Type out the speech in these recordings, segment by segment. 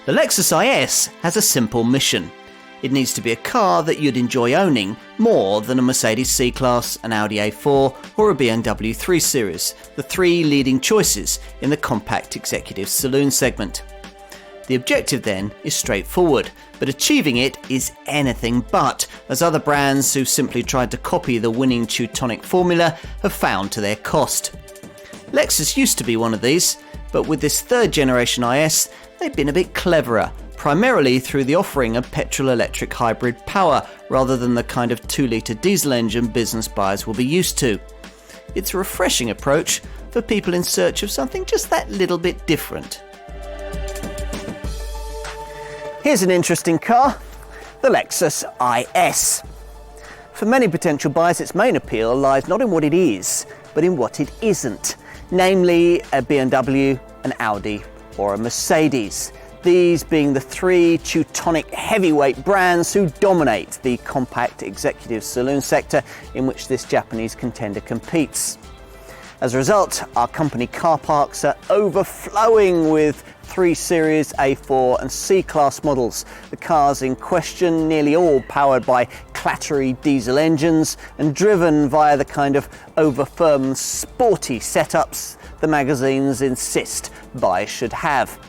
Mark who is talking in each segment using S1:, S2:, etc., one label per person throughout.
S1: The Lexus IS has a simple mission. It needs to be a car that you'd enjoy owning more than a Mercedes C-Class, an Audi A4 or a BMW 3 Series, the three leading choices in the compact executive saloon segment. The objective then is straightforward, but achieving it is anything but, as other brands who simply tried to copy the winning Teutonic formula have found to their cost. Lexus used to be one of these, but with this third generation IS, they've been a bit cleverer, primarily through the offering of petrol-electric hybrid power rather than the kind of 2-litre diesel engine business buyers will be used to. It's a refreshing approach for people in search of something just that little bit different. Here's an interesting car, the Lexus IS. For many potential buyers, its main appeal lies not in what it is, but in what it isn't, namely a BMW, an Audi or a Mercedes. These being the three Teutonic heavyweight brands who dominate the compact executive saloon sector in which this Japanese contender competes. As a result, our company car parks are overflowing with 3 Series, A4 and C-Class models. The cars in question, nearly all powered by clattery diesel engines and driven via the kind of over-firm sporty setups the magazines insist buyers should have.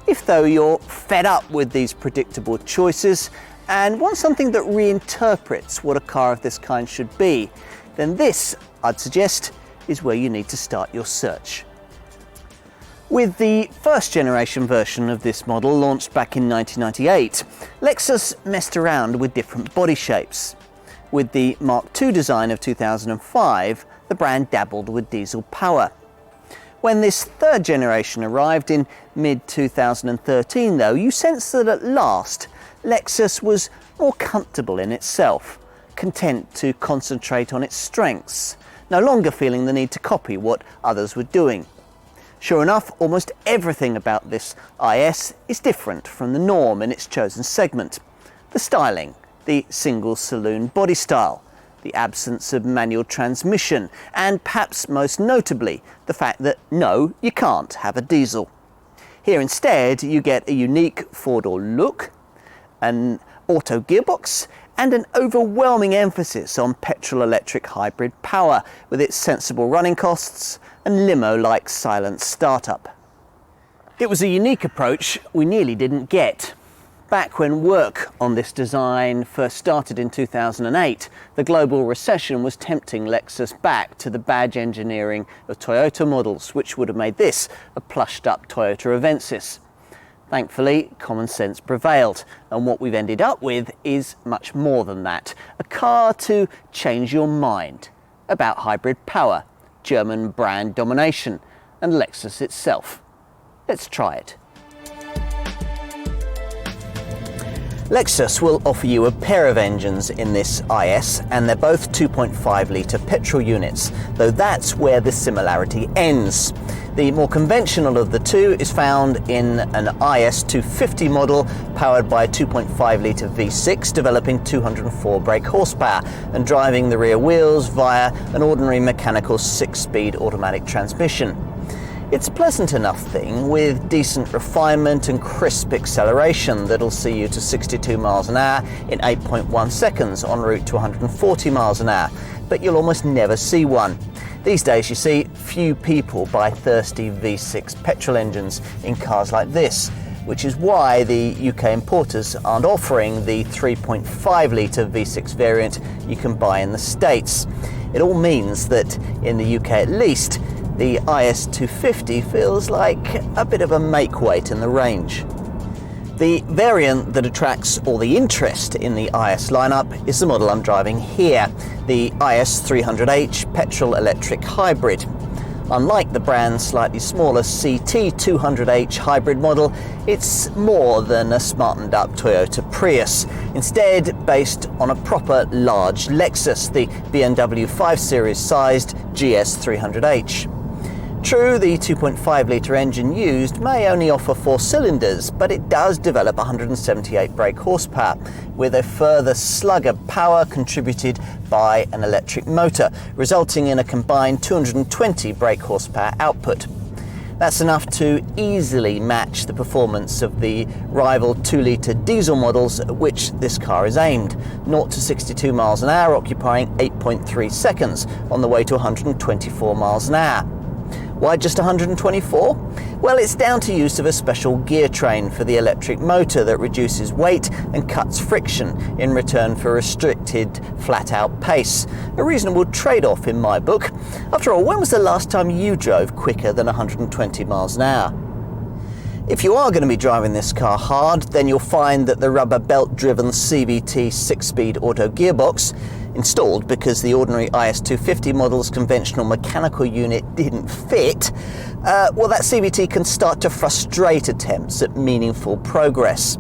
S1: If though you're fed up with these predictable choices and want something that reinterprets what a car of this kind should be, then this, I'd suggest, is where you need to start your search. With the first generation version of this model launched back in 1998, Lexus messed around with different body shapes. With the Mark II design of 2005, the brand dabbled with diesel power. When this third generation arrived in mid-2013 though, you sense that at last Lexus was more comfortable in itself, content to concentrate on its strengths, no longer feeling the need to copy what others were doing. Sure enough, almost everything about this IS is different from the norm in its chosen segment. The styling, the single saloon body style, the absence of manual transmission, and perhaps most notably, the fact that no, you can't have a diesel. Here instead, you get a unique four-door look, an auto gearbox, and an overwhelming emphasis on petrol-electric hybrid power with its sensible running costs and limo-like silent startup. It was a unique approach we nearly didn't get. Back when work on this design first started in 2008, the global recession was tempting Lexus back to the badge engineering of Toyota models, which would have made this a plushed-up Toyota Avensis. Thankfully, common sense prevailed, and what we've ended up with is much more than that. A car to change your mind about hybrid power, German brand domination, and Lexus itself. Let's try it. Lexus will offer you a pair of engines in this IS, and they're both 2.5-litre petrol units, though that's where the similarity ends. The more conventional of the two is found in an IS 250 model powered by a 2.5-litre V6 developing 204 brake horsepower and driving the rear wheels via an ordinary mechanical 6-speed automatic transmission. It's a pleasant enough thing with decent refinement and crisp acceleration that'll see you to 62 miles an hour in 8.1 seconds en route to 140 miles an hour, but you'll almost never see one. These days you see few people buy thirsty V6 petrol engines in cars like this, which is why the UK importers aren't offering the 3.5-litre V6 variant you can buy in the States. It all means that in the UK at least, the IS 250 feels like a bit of a make-weight in the range. The variant that attracts all the interest in the IS lineup is the model I'm driving here, the IS 300h petrol-electric hybrid. Unlike the brand's slightly smaller CT 200h hybrid model, it's more than a smartened-up Toyota Prius, instead based on a proper large Lexus, the BMW 5 Series-sized GS 300h. True, the 2.5-litre engine used may only offer 4 cylinders, but it does develop 178 brake horsepower, with a further slug of power contributed by an electric motor, resulting in a combined 220 brake horsepower output. That's enough to easily match the performance of the rival 2-litre diesel models at which this car is aimed, 0 to 62 miles an hour occupying 8.3 seconds on the way to 124 miles an hour. Why just 124? Well, it's down to use of a special gear train for the electric motor that reduces weight and cuts friction in return for restricted flat-out pace. A reasonable trade-off in my book. After all, when was the last time you drove quicker than 120 miles an hour? If you are going to be driving this car hard, then you'll find that the rubber belt-driven CVT 6-speed auto gearbox, installed because the ordinary IS250 model's conventional mechanical unit didn't fit, well, that CVT can start to frustrate attempts at meaningful progress.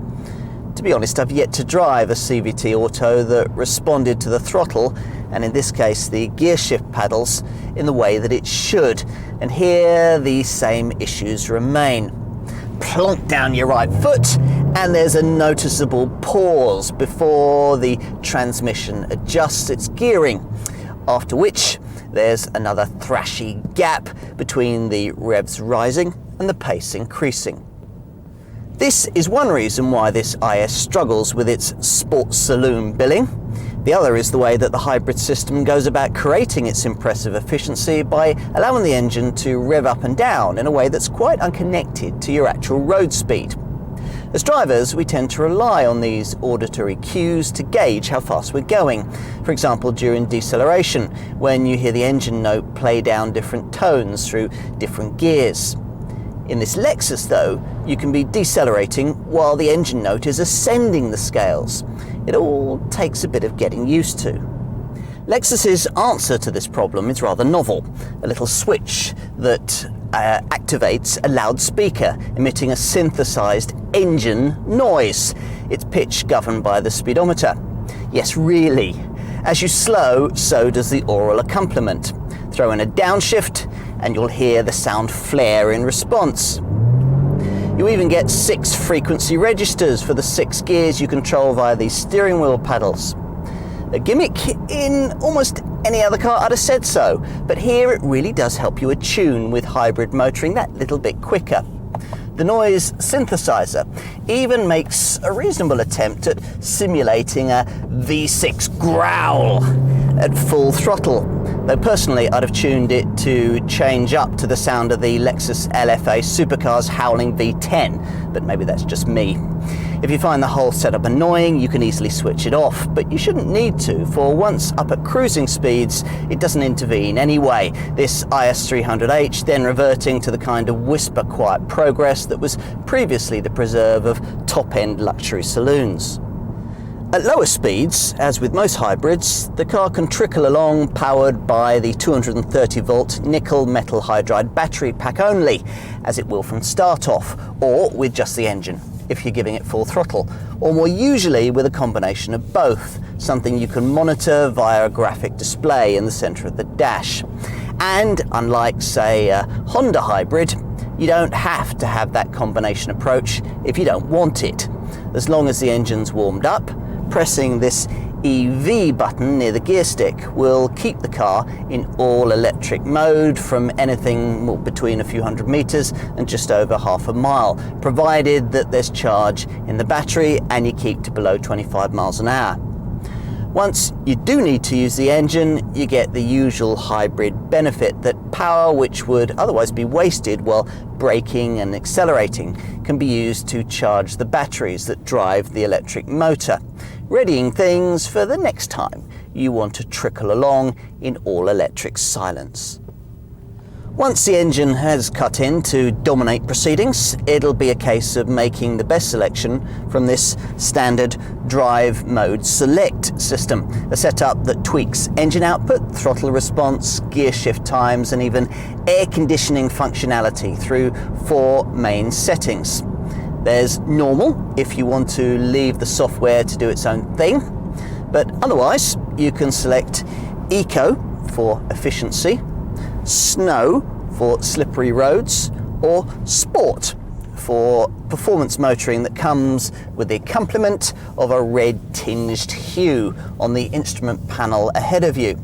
S1: To be honest, I've yet to drive a CVT auto that responded to the throttle, and in this case the gear shift paddles, in the way that it should, and here the same issues remain. Plonk down your right foot and there's a noticeable pause before the transmission adjusts its gearing, after which there's another thrashy gap between the revs rising and the pace increasing. This is one reason why this IS struggles with its sports saloon billing. The other is the way that the hybrid system goes about creating its impressive efficiency by allowing the engine to rev up and down in a way that's quite unconnected to your actual road speed. As drivers, we tend to rely on these auditory cues to gauge how fast we're going. For example, during deceleration, when you hear the engine note play down different tones through different gears. In this Lexus, though, you can be decelerating while the engine note is ascending the scales. It all takes a bit of getting used to. Lexus's answer to this problem is rather novel. A little switch that activates a loudspeaker emitting a synthesized engine noise. Its pitch governed by the speedometer. Yes, really. As you slow, so does the aural accompaniment. Throw in a downshift and you'll hear the sound flare in response. You even get 6 frequency registers for the 6 gears you control via these steering wheel paddles. A gimmick in almost any other car I'd have said so, but here it really does help you attune with hybrid motoring that little bit quicker. The noise synthesizer even makes a reasonable attempt at simulating a V6 growl at full throttle, though personally I'd have tuned it to change up to the sound of the Lexus LFA supercar's howling V10, but maybe that's just me. If you find the whole setup annoying, you can easily switch it off, but you shouldn't need to, for once up at cruising speeds, it doesn't intervene anyway, this IS300H then reverting to the kind of whisper-quiet progress that was previously the preserve of top-end luxury saloons. At lower speeds, as with most hybrids, the car can trickle along powered by the 230-volt nickel metal hydride battery pack only, as it will from start off, or with just the engine, if you're giving it full throttle, or more usually with a combination of both, something you can monitor via a graphic display in the center of the dash. And unlike, say, a Honda hybrid, you don't have to have that combination approach if you don't want it. As long as the engine's warmed up, pressing this EV button near the gear stick will keep the car in all electric mode from anything between a few hundred meters and just over half a mile, provided that there's charge in the battery and you keep to below 25 miles an hour. Once you do need to use the engine, you get the usual hybrid benefit that power which would otherwise be wasted while braking and accelerating can be used to charge the batteries that drive the electric motor, readying things for the next time you want to trickle along in all-electric silence. Once the engine has cut in to dominate proceedings, it'll be a case of making the best selection from this standard drive mode select system, a setup that tweaks engine output, throttle response, gear shift times, and even air conditioning functionality through 4 main settings. There's normal, if you want to leave the software to do its own thing, but otherwise you can select eco for efficiency, snow for slippery roads, or sport for performance motoring that comes with the accompaniment of a red tinged hue on the instrument panel ahead of you.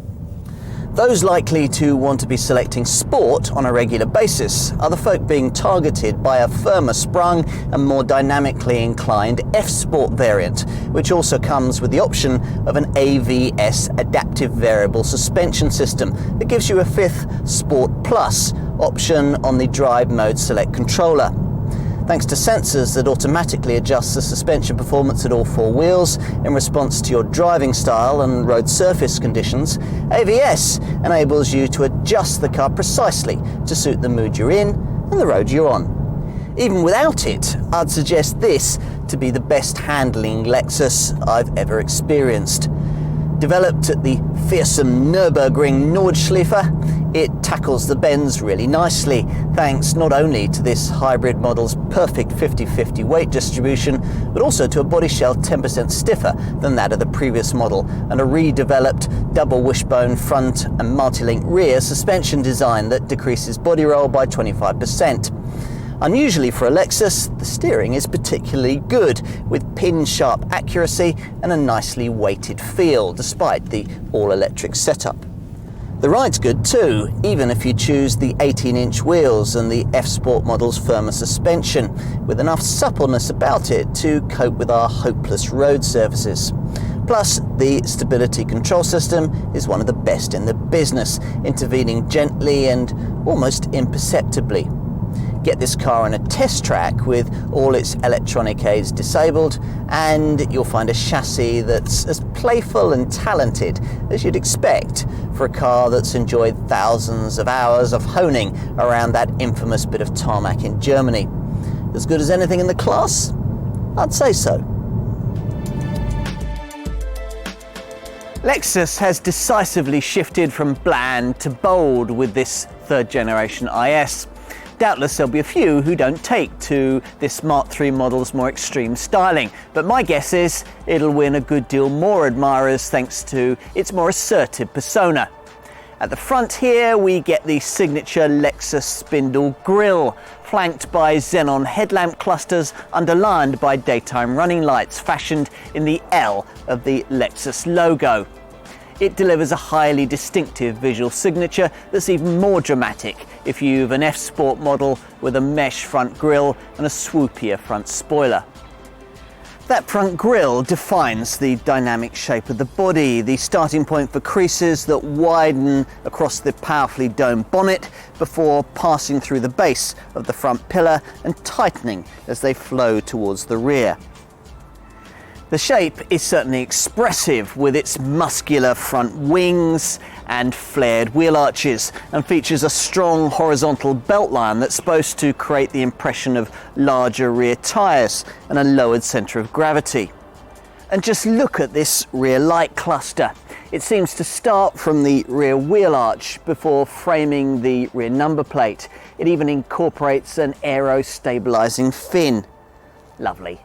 S1: Those likely to want to be selecting sport on a regular basis are the folk being targeted by a firmer sprung and more dynamically inclined F-Sport variant, which also comes with the option of an AVS adaptive variable suspension system that gives you a 5th Sport Plus option on the drive mode select controller. Thanks to sensors that automatically adjust the suspension performance at all 4 wheels in response to your driving style and road surface conditions, AVS enables you to adjust the car precisely to suit the mood you're in and the road you're on. Even without it, I'd suggest this to be the best handling Lexus I've ever experienced. Developed at the fearsome Nürburgring Nordschleife, it tackles the bends really nicely, thanks not only to this hybrid model's perfect 50-50 weight distribution, but also to a body shell 10% stiffer than that of the previous model, and a redeveloped double wishbone front and multi-link rear suspension design that decreases body roll by 25%. Unusually for a Lexus, the steering is particularly good, with pin-sharp accuracy and a nicely weighted feel, despite the all-electric setup. The ride's good too, even if you choose the 18-inch wheels and the F-Sport model's firmer suspension, with enough suppleness about it to cope with our hopeless road surfaces. Plus, the stability control system is one of the best in the business, intervening gently and almost imperceptibly. Get this car on a test track with all its electronic aids disabled, and you'll find a chassis that's as playful and talented as you'd expect for a car that's enjoyed thousands of hours of honing around that infamous bit of tarmac in Germany. As good as anything in the class? I'd say so. Lexus has decisively shifted from bland to bold with this 3rd generation IS. Doubtless there'll be a few who don't take to this Mark III model's more extreme styling, but my guess is it'll win a good deal more admirers thanks to its more assertive persona. At the front here we get the signature Lexus spindle grille, flanked by xenon headlamp clusters underlined by daytime running lights fashioned in the L of the Lexus logo. It delivers a highly distinctive visual signature that's even more dramatic if you've an F-Sport model with a mesh front grille and a swoopier front spoiler. That front grille defines the dynamic shape of the body, the starting point for creases that widen across the powerfully domed bonnet before passing through the base of the front pillar and tightening as they flow towards the rear. The shape is certainly expressive with its muscular front wings and flared wheel arches, and features a strong horizontal beltline that's supposed to create the impression of larger rear tyres and a lowered centre of gravity. And just look at this rear light cluster. It seems to start from the rear wheel arch before framing the rear number plate. It even incorporates an aero stabilising fin. Lovely.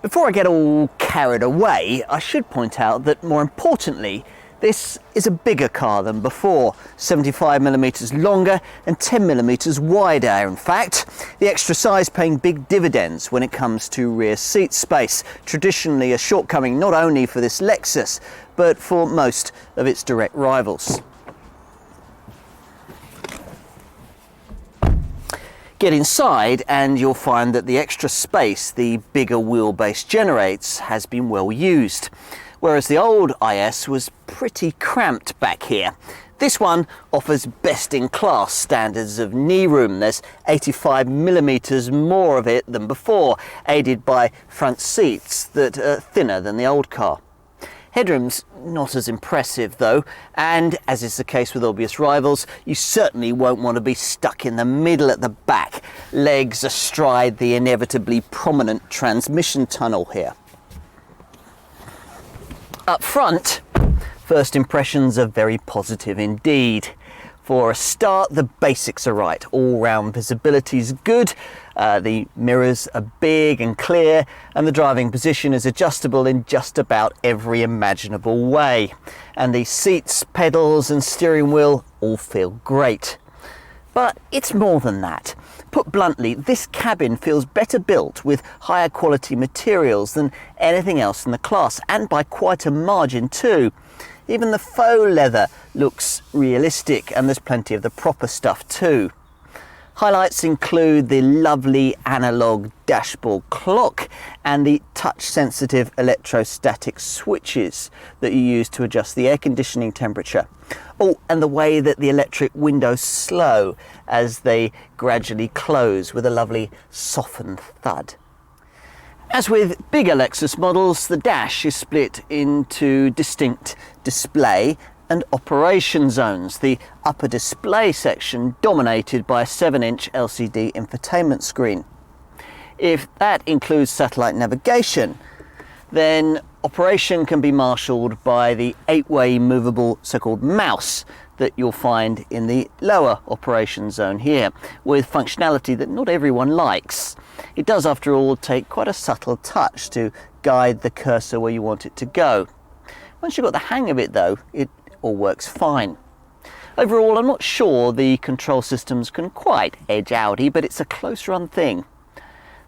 S1: Before I get all carried away, I should point out that more importantly, this is a bigger car than before, 75mm longer and 10mm wider. In fact, the extra size paying big dividends when it comes to rear seat space, traditionally a shortcoming not only for this Lexus, but for most of its direct rivals. Get inside and you'll find that the extra space the bigger wheelbase generates has been well used, whereas the old IS was pretty cramped back here. This one offers best-in-class standards of knee room. There's 85mm more of it than before, aided by front seats that are thinner than the old car. Headroom's not as impressive though, and as is the case with obvious rivals, you certainly won't want to be stuck in the middle at the back, legs astride the inevitably prominent transmission tunnel here. Up front, first impressions are very positive indeed. For a start, the basics are right. All-round visibility is good, the mirrors are big and clear, and the driving position is adjustable in just about every imaginable way. And the seats, pedals and steering wheel all feel great. But it's more than that. Put bluntly, this cabin feels better built with higher quality materials than anything else in the class, and by quite a margin too. Even the faux leather looks realistic, and there's plenty of the proper stuff too. Highlights include the lovely analog dashboard clock and the touch-sensitive electrostatic switches that you use to adjust the air conditioning temperature. Oh, and the way that the electric windows slow as they gradually close with a lovely softened thud. As with bigger Lexus models, the dash is split into distinct display and operation zones, the upper display section dominated by a 7-inch LCD infotainment screen. If that includes satellite navigation, then operation can be marshalled by the 8-way movable so-called mouse that you'll find in the lower operation zone here, with functionality that not everyone likes. It does, after all, take quite a subtle touch to guide the cursor where you want it to go. Once you've got the hang of it though, it all works fine. Overall, I'm not sure the control systems can quite edge Audi, but it's a close run thing.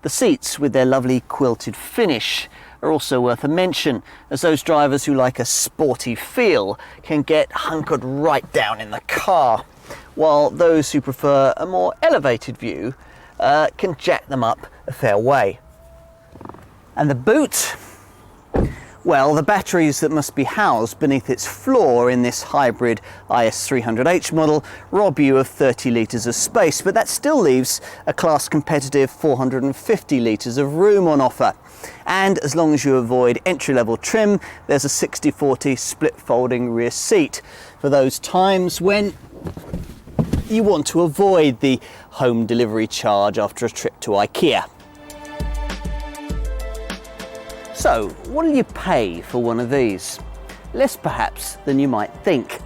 S1: The seats, with their lovely quilted finish, are also worth a mention, as those drivers who like a sporty feel can get hunkered right down in the car, while those who prefer a more elevated view can jack them up a fair way. And the boot? Well, the batteries that must be housed beneath its floor in this hybrid IS300H model rob you of 30 litres of space, but that still leaves a class competitive 450 litres of room on offer. And as long as you avoid entry-level trim, there's a 60/40 split folding rear seat for those times when you want to avoid the home delivery charge after a trip to IKEA. So, what will you pay for one of these? Less perhaps than you might think.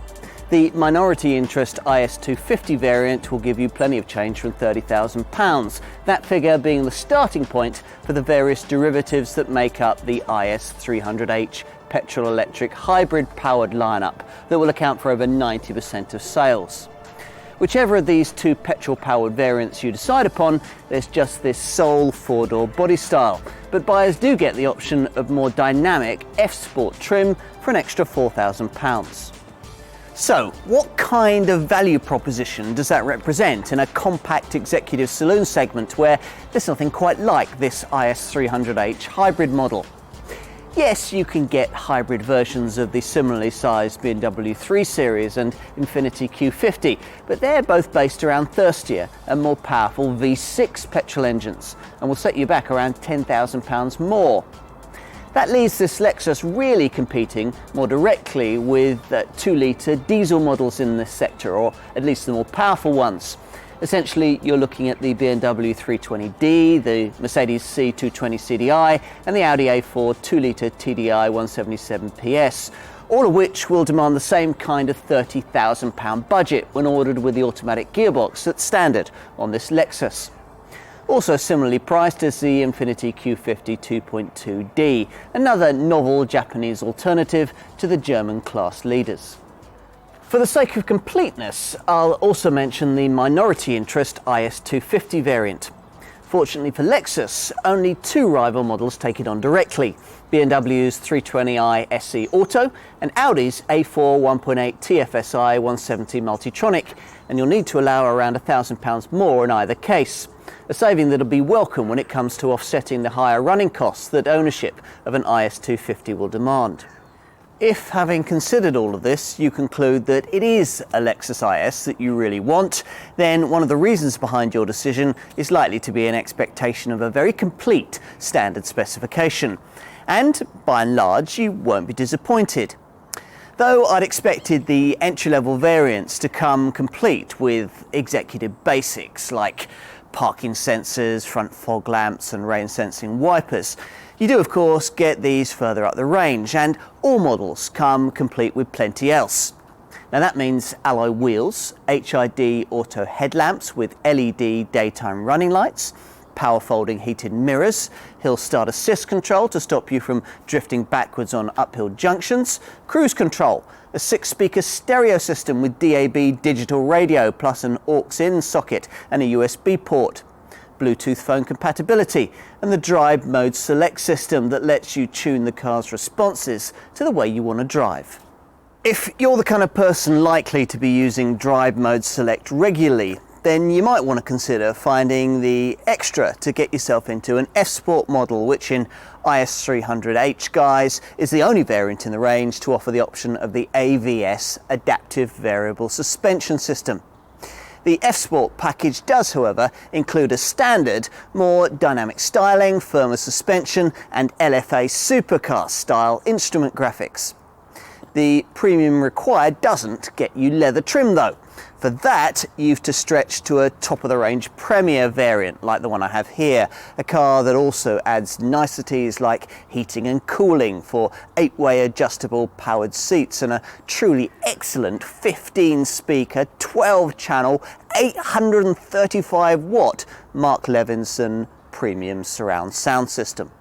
S1: The minority interest IS250 variant will give you plenty of change from £30,000, that figure being the starting point for the various derivatives that make up the IS300H petrol-electric hybrid powered lineup that will account for over 90% of sales. Whichever of these two petrol-powered variants you decide upon, there's just this sole four-door body style, but buyers do get the option of more dynamic F-Sport trim for an extra £4,000. So, what kind of value proposition does that represent in a compact executive saloon segment where there's nothing quite like this IS300H hybrid model? Yes, you can get hybrid versions of the similarly sized BMW 3 Series and Infiniti Q50, but they're both based around thirstier and more powerful V6 petrol engines and will set you back around £10,000 more. That leaves this Lexus really competing more directly with 2-litre diesel models in this sector, or at least the more powerful ones. Essentially, you're looking at the BMW 320d, the Mercedes C220 CDI, and the Audi A4 2-litre TDI 177 PS, all of which will demand the same kind of £30,000 budget when ordered with the automatic gearbox that's standard on this Lexus. Also similarly priced is the Infiniti Q50 2.2D, another novel Japanese alternative to the German class leaders. For the sake of completeness, I'll also mention the minority interest IS250 variant. Fortunately for Lexus, only two rival models take it on directly, BMW's 320i SE Auto and Audi's A4 1.8 TFSI 170 Multitronic, and you'll need to allow around £1,000 more in either case, a saving that'll be welcome when it comes to offsetting the higher running costs that ownership of an IS250 will demand. If, having considered all of this, you conclude that it is a Lexus IS that you really want, then one of the reasons behind your decision is likely to be an expectation of a very complete standard specification. And, by and large, you won't be disappointed. Though I'd expected the entry-level variants to come complete with executive basics like parking sensors, front fog lamps and rain-sensing wipers. You do, of course, get these further up the range, and all models come complete with plenty else. Now that means alloy wheels, HID auto headlamps with LED daytime running lights, power folding heated mirrors, hill start assist control to stop you from drifting backwards on uphill junctions, cruise control, a 6-speaker stereo system with DAB digital radio plus an aux-in socket and a USB port, Bluetooth phone compatibility, and the Drive Mode Select system that lets you tune the car's responses to the way you want to drive. If you're the kind of person likely to be using Drive Mode Select regularly, then you might want to consider finding the extra to get yourself into an F-Sport model, which in IS300H guise is the only variant in the range to offer the option of the AVS Adaptive Variable Suspension System. The F-Sport package does, however, include a standard, more dynamic styling, firmer suspension and LFA supercar style instrument graphics. The premium required doesn't get you leather trim though. For that, you've to stretch to a top-of-the-range Premier variant like the one I have here, a car that also adds niceties like heating and cooling for 8-way adjustable powered seats and a truly excellent 15-speaker, 12-channel, 835-watt Mark Levinson premium surround sound system.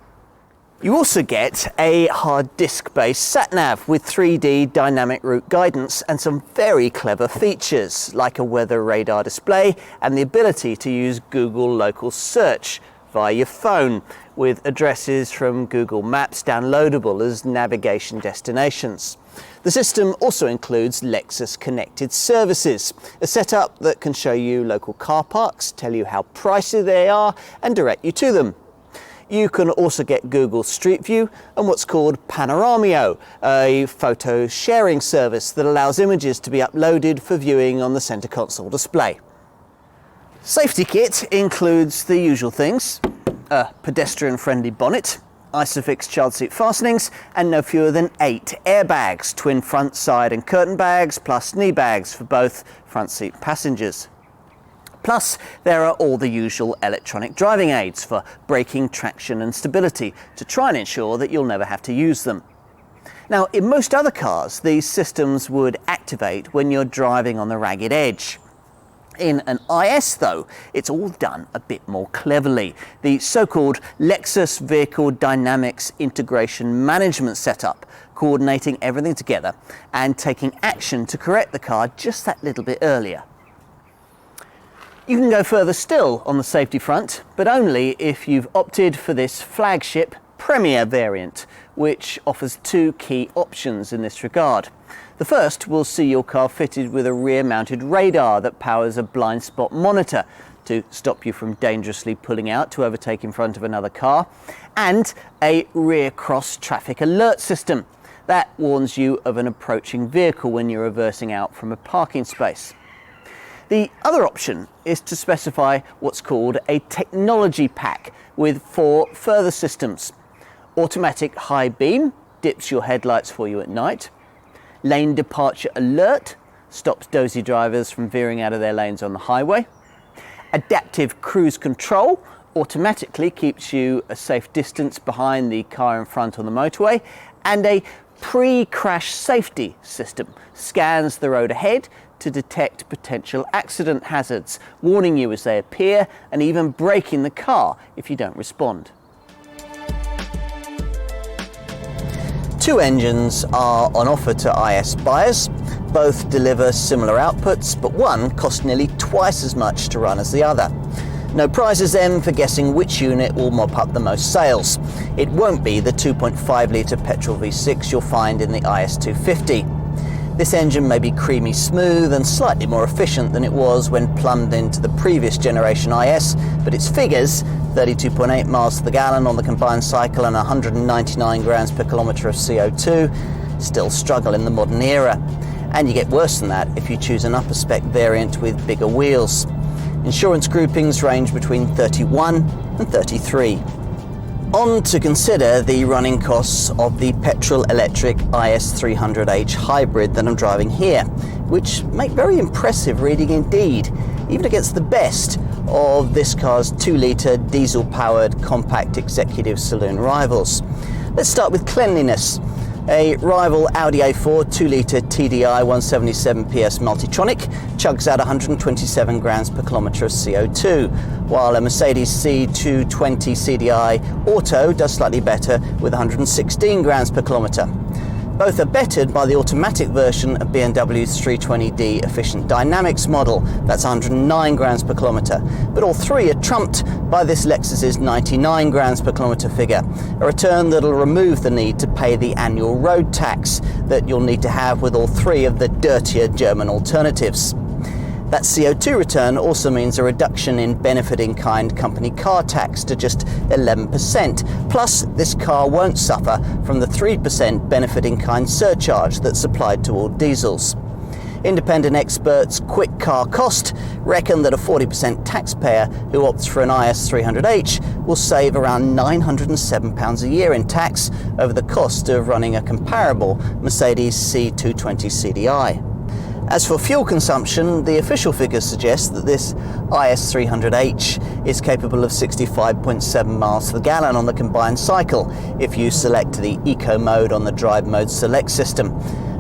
S1: You also get a hard disk-based sat-nav with 3D dynamic route guidance and some very clever features like a weather radar display and the ability to use Google local search via your phone with addresses from Google Maps downloadable as navigation destinations. The system also includes Lexus connected services, a setup that can show you local car parks, tell you how pricey they are and direct you to them. You can also get Google Street View and what's called Panoramio, a photo sharing service that allows images to be uploaded for viewing on the center console display. Safety kit includes the usual things: a pedestrian-friendly bonnet, Isofix child seat fastenings, and no fewer than 8 airbags, twin front, side and curtain bags, plus knee bags for both front seat passengers. Plus, there are all the usual electronic driving aids for braking, traction and stability to try and ensure that you'll never have to use them. Now, in most other cars, these systems would activate when you're driving on the ragged edge. In an IS, though, it's all done a bit more cleverly. The so-called Lexus Vehicle Dynamics Integration Management setup, coordinating everything together and taking action to correct the car just that little bit earlier. You can go further still on the safety front, but only if you've opted for this flagship Premier variant, which offers 2 key options in this regard. The first will see your car fitted with a rear-mounted radar that powers a blind spot monitor to stop you from dangerously pulling out to overtake in front of another car, and a rear cross traffic alert system that warns you of an approaching vehicle when you're reversing out from a parking space. The other option is to specify what's called a technology pack with 4 further systems. Automatic high beam dips your headlights for you at night. Lane departure alert stops dozy drivers from veering out of their lanes on the highway. Adaptive cruise control automatically keeps you a safe distance behind the car in front on the motorway. And a pre-crash safety system scans the road ahead to detect potential accident hazards, warning you as they appear and even braking the car if you don't respond. 2 engines are on offer to IS buyers. Both deliver similar outputs, but one costs nearly twice as much to run as the other. No prizes then for guessing which unit will mop up the most sales. It won't be the 2.5 litre petrol V6 you'll find in the IS250. This engine may be creamy smooth and slightly more efficient than it was when plumbed into the previous generation IS, but its figures, 32.8 miles to the gallon on the combined cycle and 199 grams per kilometre of CO2, still struggle in the modern era. And you get worse than that if you choose an upper spec variant with bigger wheels. Insurance groupings range between 31 and 33. On to consider the running costs of the petrol-electric IS300H hybrid that I'm driving here, which make very impressive reading indeed, even against the best of this car's 2-litre diesel-powered compact executive saloon rivals. Let's start with cleanliness. A rival Audi A4 2-litre TDI 177 PS Multitronic chugs out 127 grams per kilometre of CO2, while a Mercedes C220 CDI Auto does slightly better with 116 grams per kilometre.
S2: Both are bettered by the automatic version of BMW's 320d efficient dynamics model, that's 109 grams per kilometre, but all three are trumped by this Lexus's 99 grams per kilometre figure, a return that'll remove the need to pay the annual road tax that you'll need to have with all three of the dirtier German alternatives. That CO2 return also means a reduction in benefit-in-kind company car tax to just 11%. Plus, this car won't suffer from the 3% benefit-in-kind surcharge that's applied to all diesels. Independent experts Quick Car Cost reckon that a 40% taxpayer who opts for an IS300H will save around £907 a year in tax over the cost of running a comparable Mercedes C220 CDI. As for fuel consumption, the official figures suggest that this IS300H is capable of 65.7 miles per gallon on the combined cycle if you select the Eco mode on the Drive Mode Select system,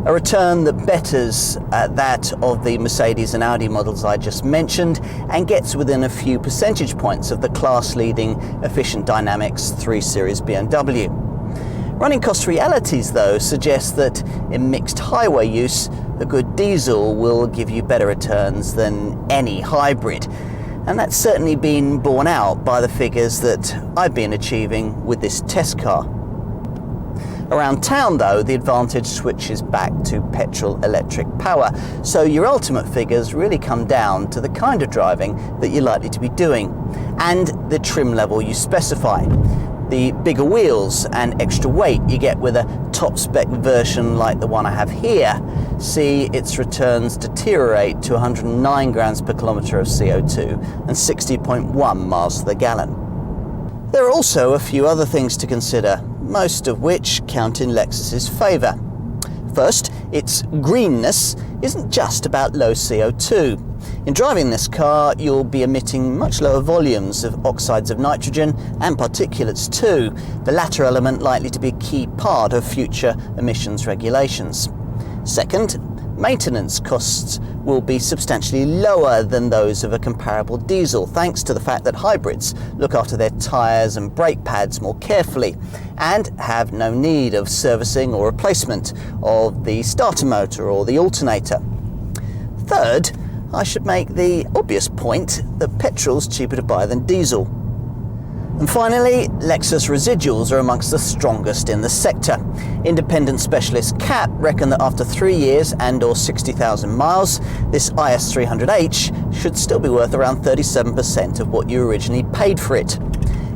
S2: a return that betters that of the Mercedes and Audi models I just mentioned and gets within a few percentage points of the class-leading Efficient Dynamics 3 Series BMW. Running cost realities, though, suggest that in mixed highway use, a good diesel will give you better returns than any hybrid. And that's certainly been borne out by the figures that I've been achieving with this test car. Around town, though, the advantage switches back to petrol-electric power, so your ultimate figures really come down to the kind of driving that you're likely to be doing, and the trim level you specify. The bigger wheels and extra weight you get with a top-spec version like the one I have here see its returns deteriorate to 109 grams per kilometre of CO2 and 60.1 miles to the gallon. There are also a few other things to consider, most of which count in Lexus's favour. First, its greenness isn't just about low CO2. In driving this car, you'll be emitting much lower volumes of oxides of nitrogen and particulates too, the latter element likely to be a key part of future emissions regulations. Second, maintenance costs will be substantially lower than those of a comparable diesel, thanks to the fact that hybrids look after their tyres and brake pads more carefully and have no need of servicing or replacement of the starter motor or the alternator. Third, I should make the obvious point that petrol's cheaper to buy than diesel. And finally, Lexus residuals are amongst the strongest in the sector. Independent specialist CAP reckon that after 3 years and or 60,000 miles, this IS300H should still be worth around 37% of what you originally paid for it.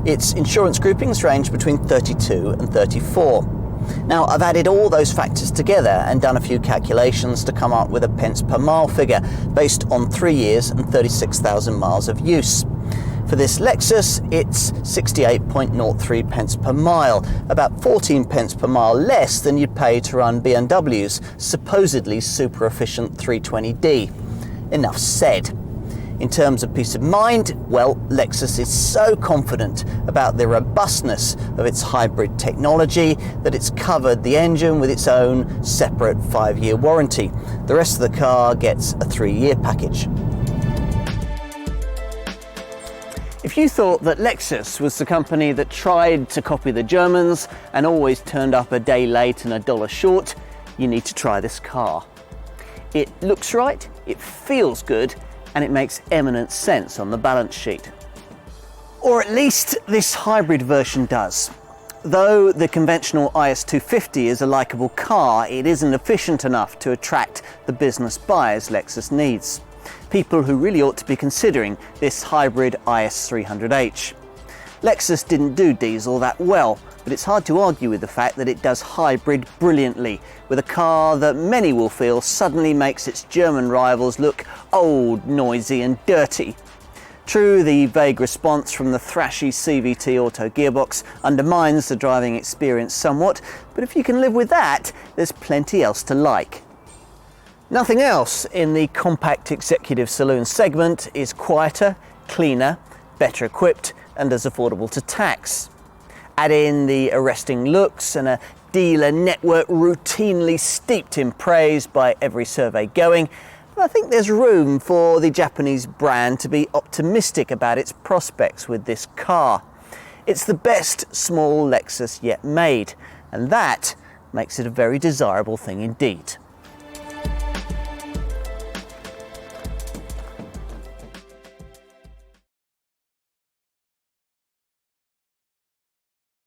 S2: Its insurance groupings range between 32 and 34. Now, I've added all those factors together and done a few calculations to come up with a pence per mile figure based on 3 years and 36,000 miles of use. For this Lexus, it's 68.03 pence per mile, about 14 pence per mile less than you'd pay to run BMW's supposedly super efficient 320d. Enough said. In terms of peace of mind, well, Lexus is so confident about the robustness of its hybrid technology that it's covered the engine with its own separate 5-year warranty. The rest of the car gets a 3-year package. If you thought that Lexus was the company that tried to copy the Germans and always turned up a day late and $1 short, you need to try this car. It looks right, it feels good, and it makes eminent sense on the balance sheet. Or at least this hybrid version does. Though the conventional IS250 is a likeable car, it isn't efficient enough to attract the business buyers Lexus needs. People who really ought to be considering this hybrid IS300H. Lexus didn't do diesel that well, but it's hard to argue with the fact that it does hybrid brilliantly, with a car that many will feel suddenly makes its German rivals look old, noisy and dirty. True, the vague response from the thrashy CVT auto gearbox undermines the driving experience somewhat, but if you can live with that, there's plenty else to like. Nothing else in the compact executive saloon segment is quieter, cleaner, better equipped and as affordable to tax. Add in the arresting looks and a dealer network routinely steeped in praise by every survey going, and I think there's room for the Japanese brand to be optimistic about its prospects with this car. It's the best small Lexus yet made, and that
S1: makes it a very desirable thing indeed.